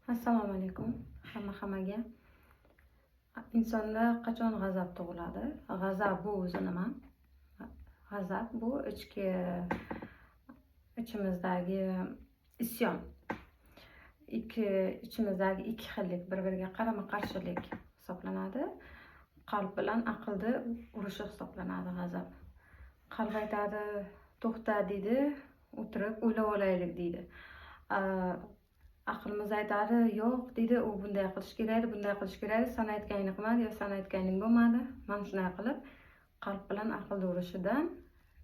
Assalomu alaykum hammaga. Insonda qachon g'azab tug'iladi? G'azab bu o'zi nima? G'azab bu ichimizdagi isyon. İçimizdagi ikki xillik, bir-biriga qarama-qarshilik hisoblanadi. Qalb bilan aqlni urushi hisoblanadi g'azab. Qalb aytadi, to'xta deydi, o'tirib o'ylab olaylik deydi. Aqlimiz aytadi, yo'q deydi, u bunday qilish kerak, bunday qilish kerak, sen aytganingni qilmadi yo sen aytganing bo'lmadi. Mana shunday qilib qalb bilan aql urushidan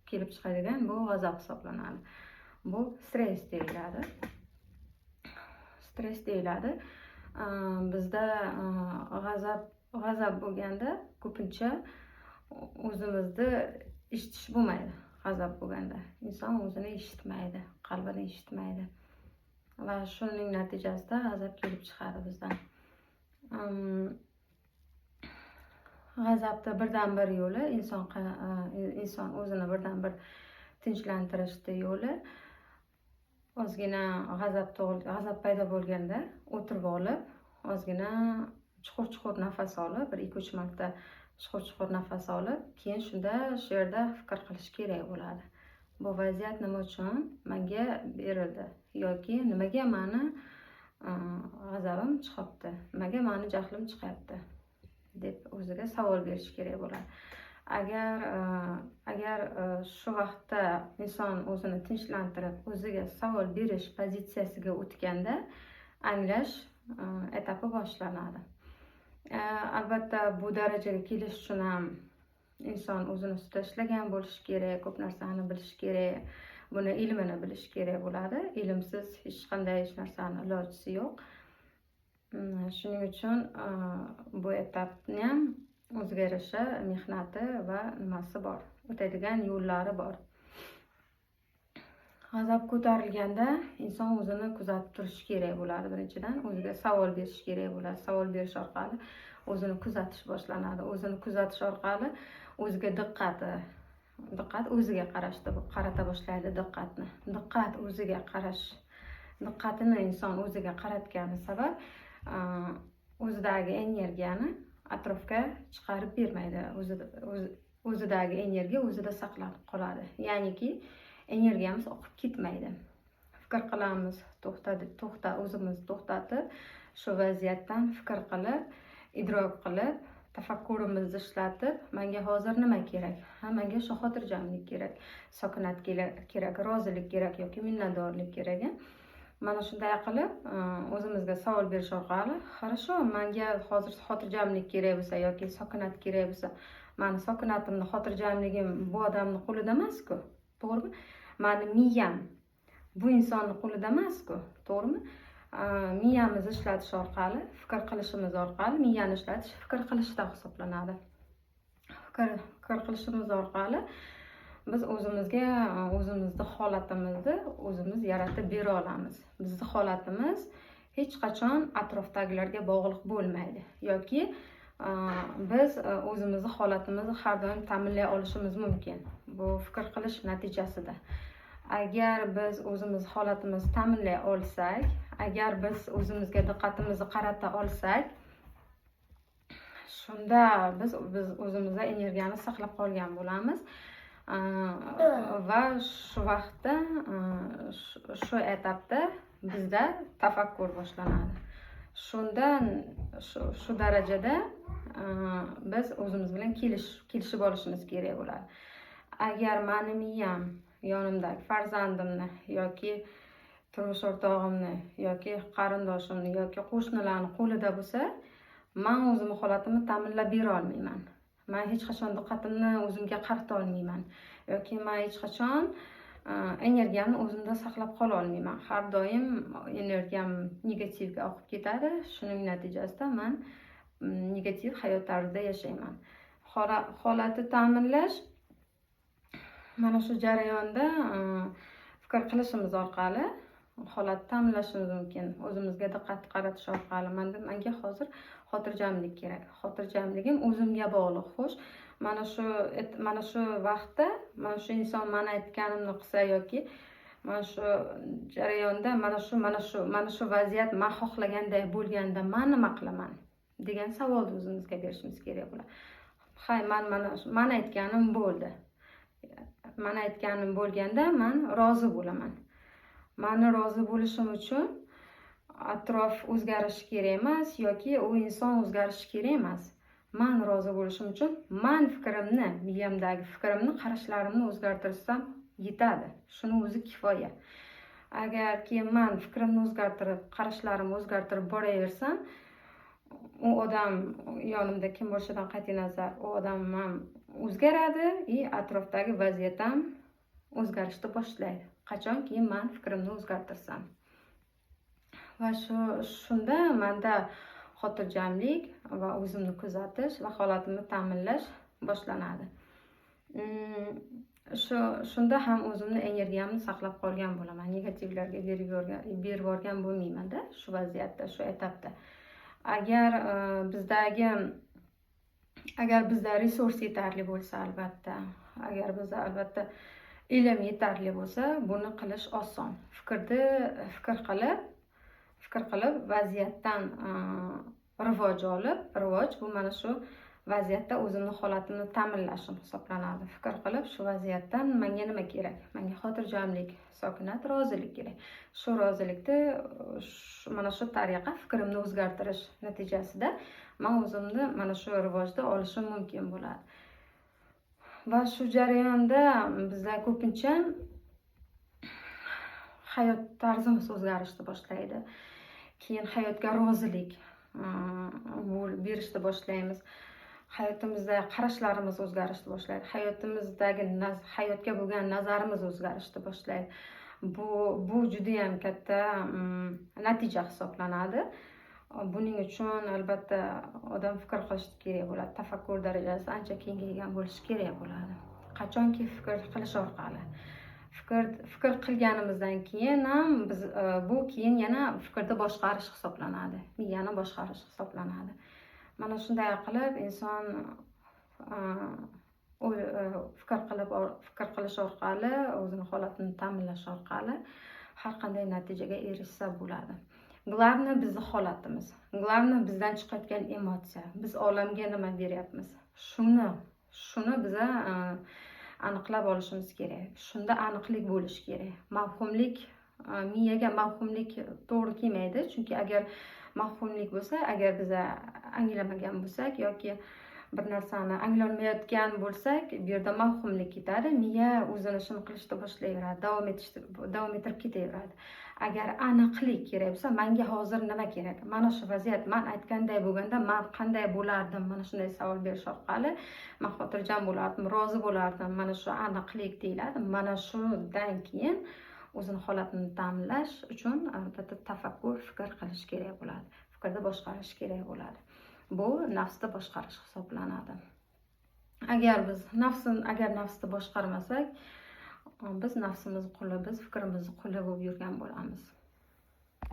kelib chiqadigan bu g'azab hisoblanadi. Bu stress deyiladi. Stress deyiladi. Bizda g'azab bo'lganda ko'pincha o'zimizni eshitish bo'lmaydi. G'azab bo'lganda inson o'zini eshitmaydi, qalbini eshitmaydi. Va shuning natijasida g'azab kelib chiqadi bizdan. G'azabda birdan bir yo'li inson o'zini birdan bir tinchlantirishda yo'li ozgina g'azab paydo bo'lganda o'tirib olib, ozgina chuqur nafas olib, 1-2-3 marta chuqur nafas olib, keyin shunda shu yerda fikr qilish kerak bo'ladi. Bu vaziyat nima uchun menga berildi yoki nimaga meni g'azabim chiqyapti, nimaga meni jahlim chiqyapti deb o'ziga savol berish kerak bo'ladi. Agar shu vaqtda inson o'zini tinchlantirib, o'ziga savol berish pozitsiyasiga o'tganda anglash etapi boshlanadi. Albatta bu darajaga kelish uchun ham inson o'zini ustida ishlagan bo'lishi kerak, ko'p narsani bilish kerak, buni ilmini bilish kerak bo'ladi. Ilmsiz hech qanday narsani ilojisi yo'q. Shuning uchun bu etapni ham o'ziga yarasha mehnati va nimasi bor, o'tadigan yo'llari bor. G'azab ko'tarilganda inson o'zini kuzatib turishi kerak bo'ladi. Birinchidan o'ziga savol berish kerak bo'ladi. Savol berish orqali o'zini kuzatish boshlanadi. O'zini kuzatish orqali o'ziga diqqat o'ziga qarata boshlaydi diqqatni. Diqqat o'ziga qarash. Diqqatini inson o'ziga qaratgani sabab o'zidagi energiyani atrofga chiqarib bermaydi. O'zidagi energiya o'zida saqlanib qoladi. Ya'niki energiyamiz oqib ketmaydi. Fikr qilamiz, to'xta, o'zimizni to'xtatib, shu vaziyatdan fikr qilib, idrok qilib, tafakkurimizni ishlatib, menga hozir nima kerak? Menga shu xotirjamlik kerak, sokinat kerak, rozilik kerak yoki minnatdorlik kerak. Mana shunday qilib o'zimizga savol berish orqali, "Хорошо, menga hozir xotirjamlik kerak bo'lsa yoki sokinat kerak bo'lsa, meni sokinatimni, xotirjamligim bu odamning qo'lida emas-ku, to'g'rimi? Meni miyam bu insonning qo'lida emas-ku, to'g'rimi? Miyamizni ishlatish orqali, fikr qilishimiz orqali, miyani ishlatish fikr qilishda hisoblanadi. Fikr qilishimiz orqali biz o'zimizni holatimizni o'zimiz yaratib bera olamiz. Bizning holatimiz hech qachon atrofdagilarga bog'liq bo'lmaydi yoki biz o'zimizni holatimizni har doim ta'minlay olishimiz mumkin. Bu fikr qilish natijasida. Agar biz o'zimiz holatimizni ta'minlay olsak, agar biz o'zimizga diqqatimizni qarata olsak, shunda biz o'zimizda energiyani saqlab qolgan bo'lamiz. Va shu vaqtda, shu etapda bizda tafakkur boshlanadi. Shundan shu darajada biz o'zimiz bilan kelishib olishimiz kerak bo'ladi. Agar meni miyam yonimdagi farzandimni yoki turmush o'rtog'imni yoki qarindoshimni yoki qo'shnilarning qo'lida bo'lsa, men o'zimning holatimni ta'minlab bera olmayman. Men hech qachon diqqatimni o'zimga qarata olmayman yoki men hech qachon energiyamni o'zimda saqlab qola olmayman. Har doim energiyam negativga oqib ketadi. Shuning natijasida men negativ hayot tarzida yashayman. Holatni ta'minlash mana shu jarayonda fikr qilishimiz orqali holatni ta'minlashimiz mumkin. O'zimizga diqqat qaratish orqali menga hozir xotirjamlik kerak. Xotirjamligim o'zimga bog'liq. Xo'sh, mana shu vaqtda mana shu inson meni aytganimni qilsa yoki mana shu jarayonda mana shu vaziyat men xohlaganday bo'lganda men nima qilaman degan savolni o'zimizga berishimiz kerak bo'ladi. Hay, men aytganim bo'ldi. Men aytganim bo'lganda men rozi bo'laman. Meni rozi bo'lishim uchun atrof o'zgarishi kerak emas yoki u inson o'zgarishi kerak emas. Men rozi bo'lishim uchun men fikrimni, miyamdagi fikrimni, qarashlarimni o'zgartirsam yetadi. Shuning o'zi kifoya. Agarki men fikrimni o'zgartirib, qarashlarimni o'zgartirib boraversam, u odam yonimda kim bo'lishidan qat'iy nazar, u odam ham o'zgaradi, atrofdagi vaziyat ham o'zgarishni boshlaydi. Qachonki men fikrimni o'zgartirsam. Va shunda menda xotirjamlik va o'zimni kuzatish va holatimni ta'minlash boshlanadi. Shunda ham o'zimni energiyamni saqlab qolgan bo'laman. Negativlarga berib yuborgan bo'lmayman-da shu vaziyatda, shu etapda. Agar bizda resurs yetarli bo'lsa, albatta ilm yetarli bo'lsa, buni qilish oson. Fikr qilib vaziyatdan rivoj bu mana shu vaziyatda o'zimni holatimni ta'minlashim hisoblanadi. Fikr qilib shu vaziyatdan menga nima kerak? Menga xotirjamlik, sokinat, rozilik kerak. Shu rozilikni mana shu tariqa fikrimni o'zgartirish natijasida men o'zimni mana shu rivojda olishim mumkin bo'ladi. Va shu jarayonda bizda ko'pincha hayot tarzimiz o'zgarishni boshlaydi. Keyin hayotga rozilik berishni boshlaymiz. Hayotimizda qarashlarimiz o'zgarishni boshlaydi. Hayotga bo'lgan nazarimiz o'zgarishni boshlaydi. Bu juda ham katta natija hisoblanadi. Buning uchun albatta odam fikr qilishi kerak bo'ladi. Tafakkur darajasi ancha kengaygan bo'lishi kerak bo'ladi. Qachonki fikr qilish orqali. Fikr qilganimizdan keyin ham bu keyin yana fikrni boshqarish hisoblanadi. Miyani boshqarish hisoblanadi. Mana shunday qilib inson fikr qilish orqali, o'zini holatini ta'minlash orqali har qanday natijaga erishsa bo'ladi. Glavni bizning holatimiz, glavni bizdan chiqayotgan emotsiya. Biz olamga nima beryapmiz? Shuni biz aniqlab olishimiz kerak. Shunda aniqlik bo'lishi kerak. Miyaga mavhumlik to'g'ri kelmaydi, chunki agar mavhumlik bo'lsa, agar biz anglamagan bo'lsak yoki bir narsani anglolmayotgan bo'lsak, bu yerda mavhumlik ketadi. Miya o'zini ishini qilishni boshlayveradi, davom ettirib ketaveradi. Agar aniqlik kerak bo'lsa, menga hozir nima kerak? Mana shu vaziyat, men aytganday bo'lganda men qanday bo'lardim? Mana shunday savol berish orqali men xotirjam bo'lardim, rozi bo'lardim. Mana shu aniqlik deyiladi. Mana shundan keyin o'zini holatini ta'minlash uchun albatta tafakkur, fikr qilish kerak bo'ladi. Fikrni boshqarish kerak bo'ladi. Bu nafsni boshqarish hisoblanadi. Agar nafsni boshqarmasak, biz nafsimiz quli, biz fikrimiz quli bo'lib yurgan bo'lamiz.